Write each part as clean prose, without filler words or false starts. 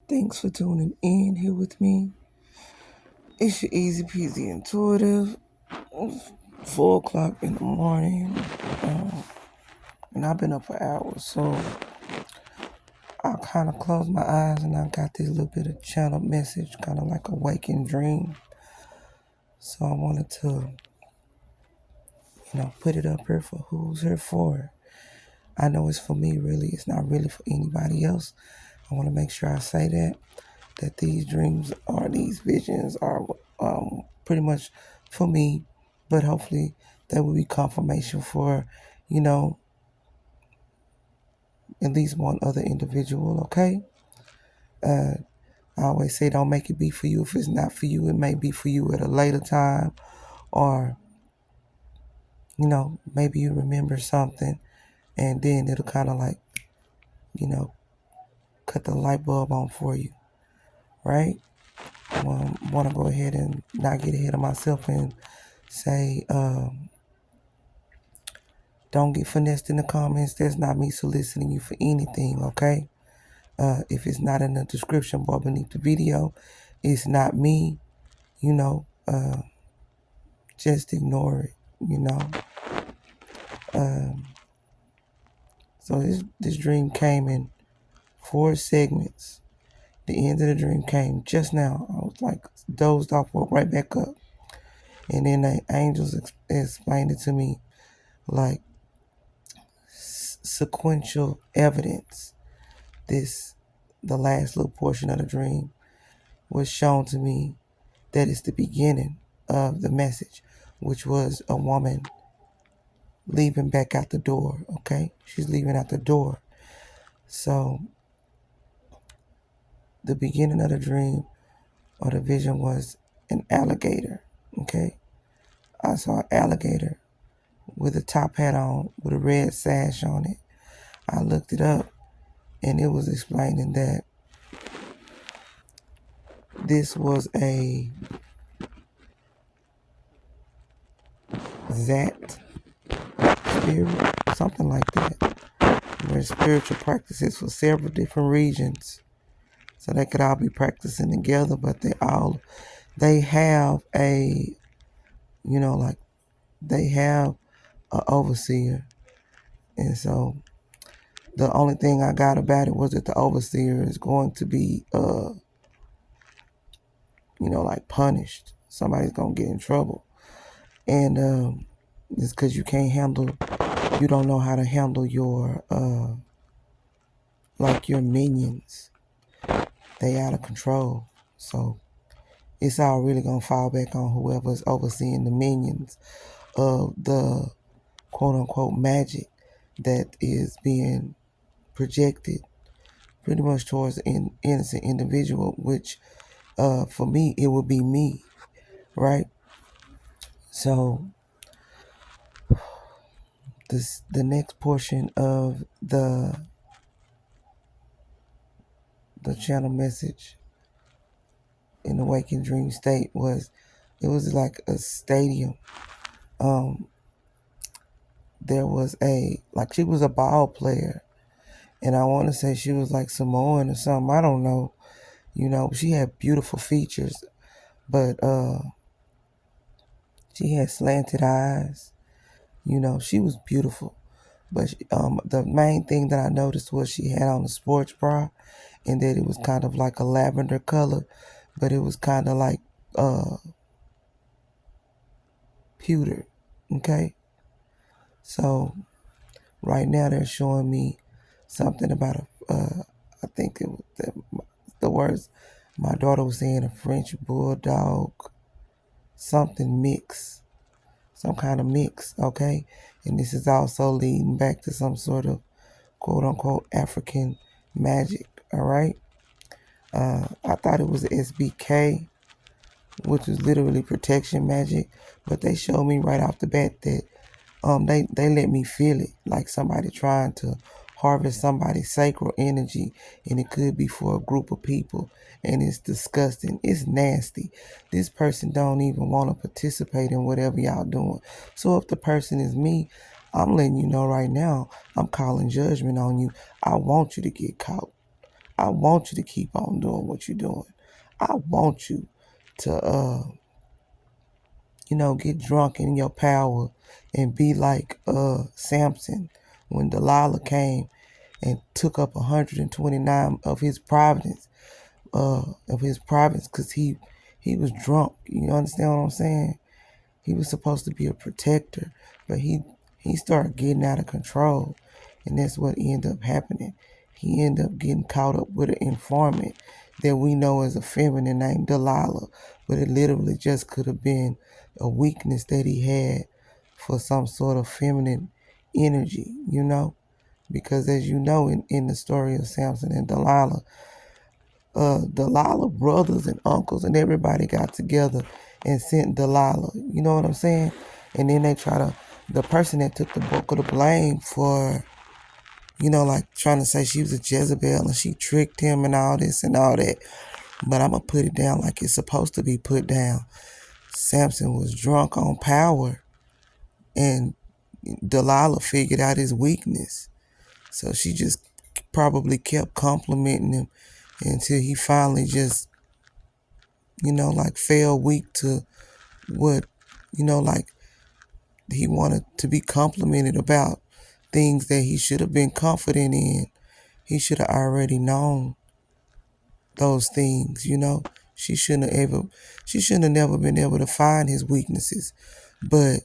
Thanks for tuning in here with me. It's your easy peasy intuitive. It's 4 o'clock in the morning, and I've been up for hours, so I kind of closed my eyes and I got this little bit of channel message, kind of like a waking dream. So I wanted to, put it up here for who's here for. I know it's for me, really. It's not really for anybody else. I want to make sure I say that these dreams or these visions are pretty much for me, but hopefully that will be confirmation for, you know, at least one other individual, okay? I always say don't make it be for you. If it's not for you, it may be for you at a later time, or, maybe you remember something and then it'll kind of like, you know, cut the light bulb on for you, right? I want to go ahead and not get ahead of myself and say, don't get finessed in the comments. That's not me soliciting you for anything, okay? If it's not in the description bar beneath the video, it's not me, you know. Just ignore it, you know. So this dream came in 4 segments. The end of the dream came just now. I was like dozed off, woke right back up. And then the angels explained it to me like sequential evidence. The last little portion of the dream was shown to me that it's the beginning of the message, which was a woman leaving back out the door, okay? She's leaving out the door. So the beginning of the dream or the vision was an alligator, okay? I saw an alligator with a top hat on with a red sash on it. I looked it up and it was explaining that this was a Zat spirit, something like that, where spiritual practices for several different regions. So they could all be practicing together, but they have a, like they have an overseer. And so the only thing I got about it was that the overseer is going to be, like punished. Somebody's going to get in trouble. And it's because you don't know how to handle your, your minions. They out of control. So it's all really going to fall back on whoever's overseeing the minions of the quote-unquote magic that is being projected pretty much towards an innocent individual, which for me, it would be me, right? So the next portion of the channel message in the waking dream state it was like a stadium. There was she was a ball player, and I want to say she was like Samoan or something. I don't know. She had beautiful features, but she had slanted eyes. She was beautiful. But the main thing that I noticed was she had on a sports bra, and that it was kind of like a lavender color, but it was kind of like pewter. Okay, so right now they're showing me something about I think it was the words my daughter was saying, a French bulldog, something mix, some kind of mix. Okay, and this is also leading back to some sort of quote unquote African magic. All right. I thought it was a SBK, which is literally protection magic, but they showed me right off the bat that they let me feel it, like somebody trying to harvest somebody's sacral energy, and it could be for a group of people, and it's disgusting. It's nasty. This person don't even want to participate in whatever y'all doing. So if the person is me, I'm letting you know right now, I'm calling judgment on you. I want you to get caught. I want you to keep on doing what you're doing. I want you to, get drunk in your power and be like Samson when Delilah came and took up 129 of his province because he was drunk. You understand what I'm saying? He was supposed to be a protector, but he started getting out of control, and that's what ended up happening. He ended up getting caught up with an informant that we know as a feminine named Delilah, but it literally just could have been a weakness that he had for some sort of feminine energy, because as you know in the story of Samson and Delilah, Delilah brothers and uncles and everybody got together and sent Delilah. You know what I'm saying? And then the person that took the bulk of the blame for, like trying to say she was a Jezebel and she tricked him and all this and all that. But I'm going to put it down like it's supposed to be put down. Samson was drunk on power, and Delilah figured out his weakness. So she just probably kept complimenting him until he finally just, fell weak to what, like he wanted to be complimented about things that he should have been confident in. He should have already known those things, She shouldn't have never been able to find his weaknesses. But,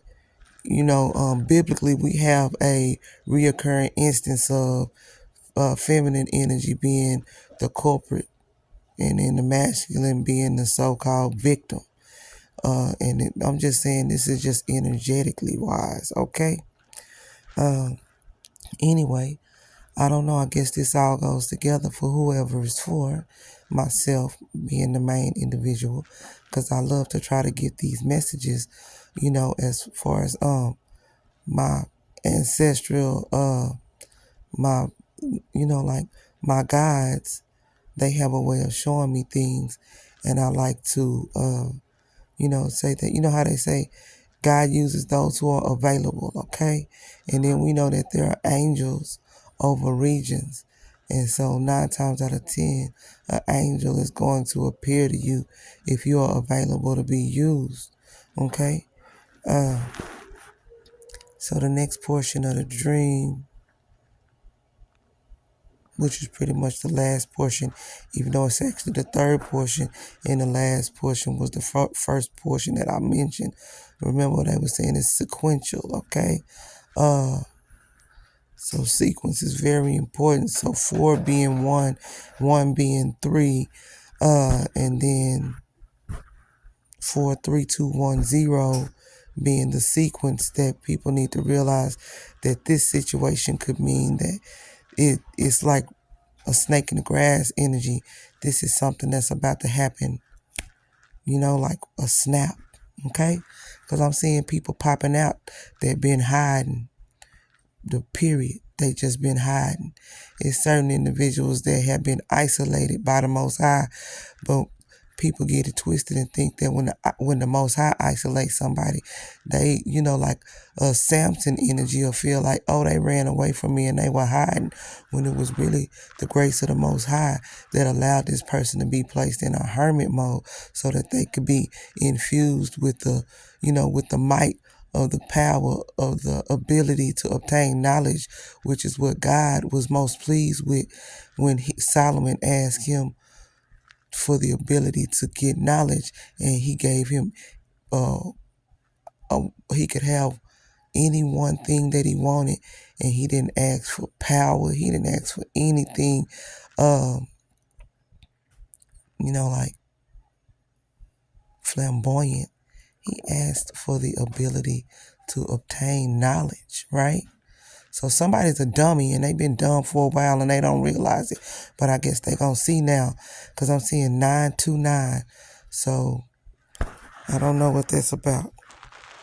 biblically we have a reoccurring instance of feminine energy being the culprit and then the masculine being the so-called victim. I'm just saying this is just energetically wise, okay? Anyway, I don't know. I guess this all goes together for whoever it's for. Myself being the main individual, because I love to try to get these messages, as far as my ancestral my like my guides, they have a way of showing me things, and I like to say that, how they say God uses those who are available, okay? And then we know that there are angels over regions. And so 9 times out of 10, an angel is going to appear to you if you are available to be used, okay? So the next portion of the dream, which is pretty much the last portion, even though it's actually the third portion, and the last portion was the first portion that I mentioned. Remember what I was saying is sequential, okay? So sequence is very important. So 4 being 1, 1 being 3, and then 4, 3, 2, 1, 0 being the sequence that people need to realize that this situation could mean that it's like a snake in the grass energy. This is something that's about to happen, like a snap, okay? Because I'm seeing people popping out that been hiding, the period. They just been hiding. It's certain individuals that have been isolated by the Most High, but people get it twisted and think that when the Most High isolates somebody, they, like a Samson energy, will feel like, oh, they ran away from me and they were hiding, when it was really the grace of the Most High that allowed this person to be placed in a hermit mode so that they could be infused with with the might of the power of the ability to obtain knowledge, which is what God was most pleased with when Solomon asked him for the ability to get knowledge, and he gave him he could have any one thing that he wanted, and he didn't ask for power, he didn't ask for anything like flamboyant. He asked for the ability to obtain knowledge, right? So somebody's a dummy and they've been dumb for a while and they don't realize it. But I guess they're going to see now, because I'm seeing 929. So I don't know what that's about.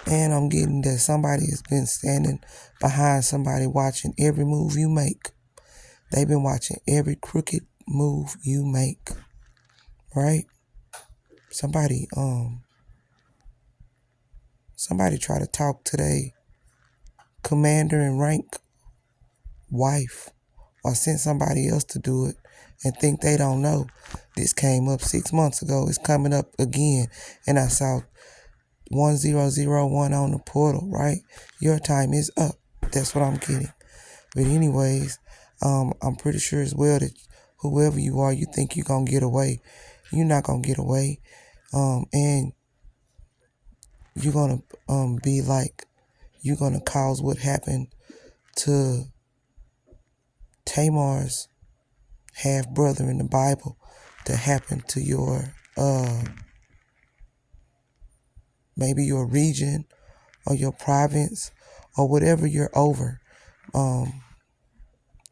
And I'm getting that somebody has been standing behind somebody watching every move you make. They've been watching every crooked move you make, right? Somebody try to talk to their commander in rank wife, or send somebody else to do it, and think they don't know. This came up 6 months ago. It's coming up again. And I saw 1001 on the portal, right? Your time is up. That's what I'm getting. But anyways, I'm pretty sure as well that whoever you are, you think you're going to get away. You're not going to get away. And you're going to be like, you're going to cause what happened to Tamar's half-brother in the Bible to happen to your, maybe your region or your province or whatever you're over,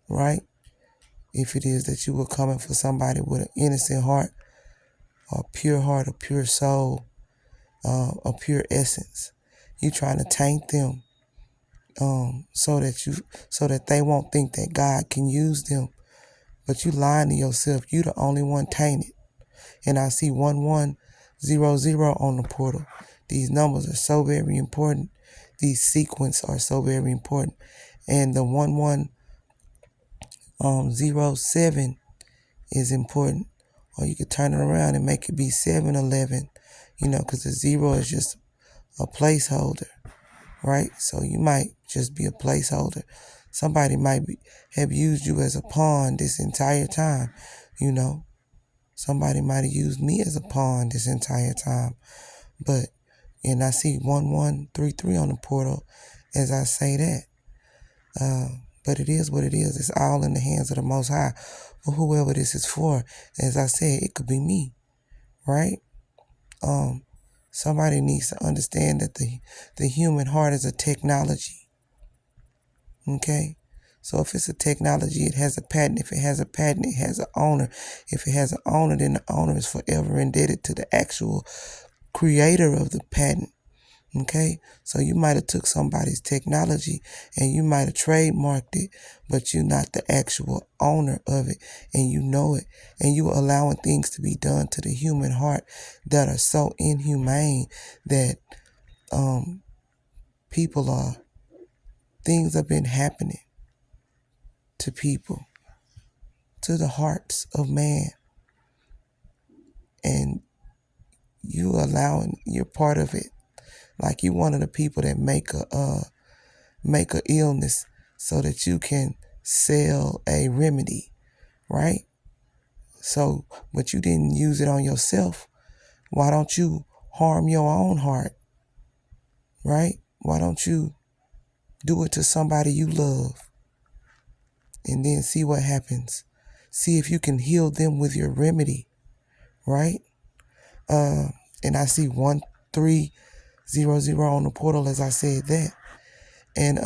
right? If it is that you were coming for somebody with an innocent heart, a pure soul, a pure essence, you trying to taint them, so that they won't think that God can use them. But you lying to yourself. You the only one tainted. And I see 1100 on the portal. These numbers are so very important. These sequences are so very important. And the 1107 is important. Or you could turn it around and make it be 711. Because the 0 is just a placeholder, right? So you might just be a placeholder. Somebody might have used you as a pawn this entire time, Somebody might have used me as a pawn this entire time. And I see 1133 on the portal as I say that. But it is what it is. It's all in the hands of the Most High. For whoever this is for, as I said, it could be me, right? Somebody needs to understand that the human heart is a technology, okay? So if it's a technology, it has a patent. If it has a patent, it has an owner. If it has an owner, then the owner is forever indebted to the actual creator of the patent. Okay, so you might have took somebody's technology and you might have trademarked it, but you're not the actual owner of it, and you know it, and you allowing things to be done to the human heart that are so inhumane that things have been happening to people, to the hearts of man, and you're part of it. Like you one of the people that make a illness so that you can sell a remedy, right? So, but you didn't use it on yourself. Why don't you harm your own heart, right? Why don't you do it to somebody you love and then see what happens? See if you can heal them with your remedy, right? And I see 1300 on the portal as I said that. And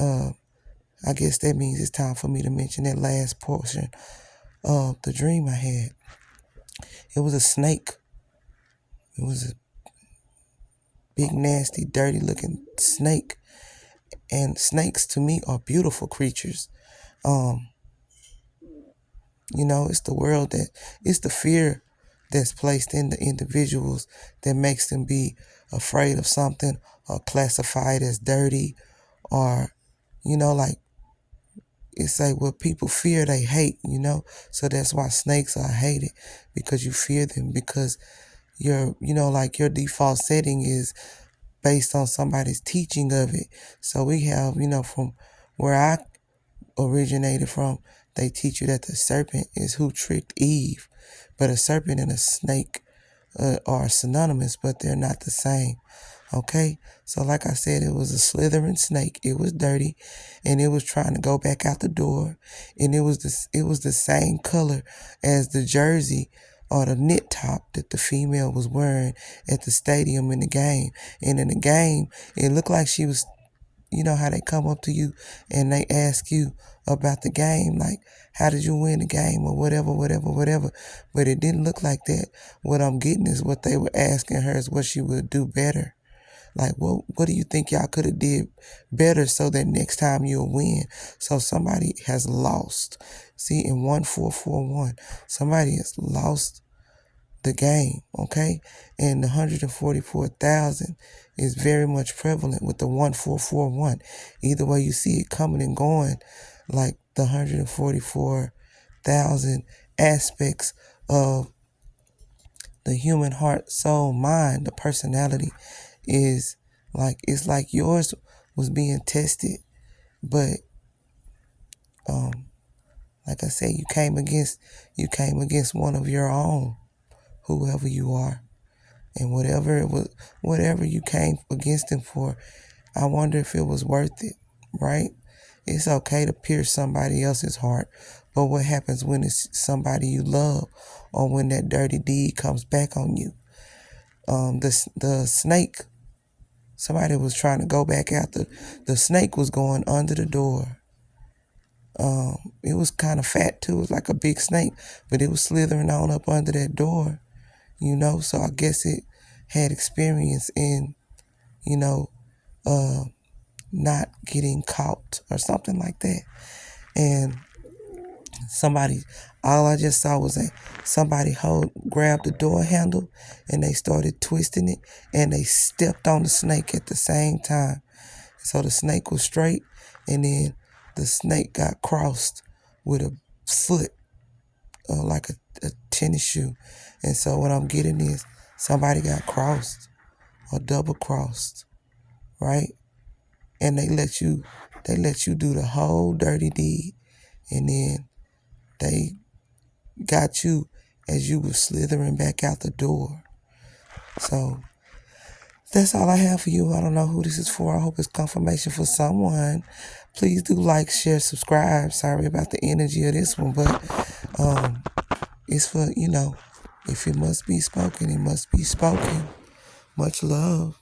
I guess that means it's time for me to mention that last portion of the dream I had. It was a snake. It was a big, nasty, dirty looking snake. And snakes to me are beautiful creatures. It's the fear that's placed in the individuals that makes them be afraid of something or classified as dirty, or, like it's like what people fear they hate, So that's why snakes are hated, because you fear them, because your default setting is based on somebody's teaching of it. So we have, from where I originated from, they teach you that the serpent is who tricked Eve. But a serpent and a snake are synonymous, but they're not the same. Okay, so like I said, it was a slithering snake. It was dirty, and it was trying to go back out the door, and it was the same color as the jersey or the knit top that the female was wearing at the stadium in the game. And in the game, it looked like she was, how they come up to you and they ask you about the game, like, how did you win the game or whatever. But it didn't look like that. What I'm getting is what they were asking her is what she would do better. Like, what do you think y'all could have did better so that next time you'll win? So somebody has lost. See, in 1441, somebody has lost the game, okay? And the 144,000 is very much prevalent with the 1441. Either way you see it coming and going, like the 144,000 aspects of the human heart, soul, mind, the personality is like, it's like yours was being tested, but like I said, you came against one of your own, whoever you are, and whatever it was, whatever you came against him for, I wonder if it was worth it, right? It's okay to pierce somebody else's heart, but what happens when it's somebody you love, or when that dirty deed comes back on you? The snake, somebody was trying to go back out. The snake was going under the door. It was kind of fat too. It was like a big snake, but it was slithering on up under that door, you know. So I guess it had experience in, you know, not getting caught or something like that. And somebody, all I just saw was somebody grabbed the door handle and they started twisting it, and they stepped on the snake at the same time. So the snake was straight, and then the snake got crossed with a foot, like a tennis shoe. And so what I'm getting is somebody got crossed or double crossed, right? And they let you do the whole dirty deed, and then they got you as you were slithering back out the door. So that's all I have for you. I don't know who this is for. I hope it's confirmation for someone. Please do like, share, subscribe. Sorry about the energy of this one, but it's for, if it must be spoken, it must be spoken. Much love.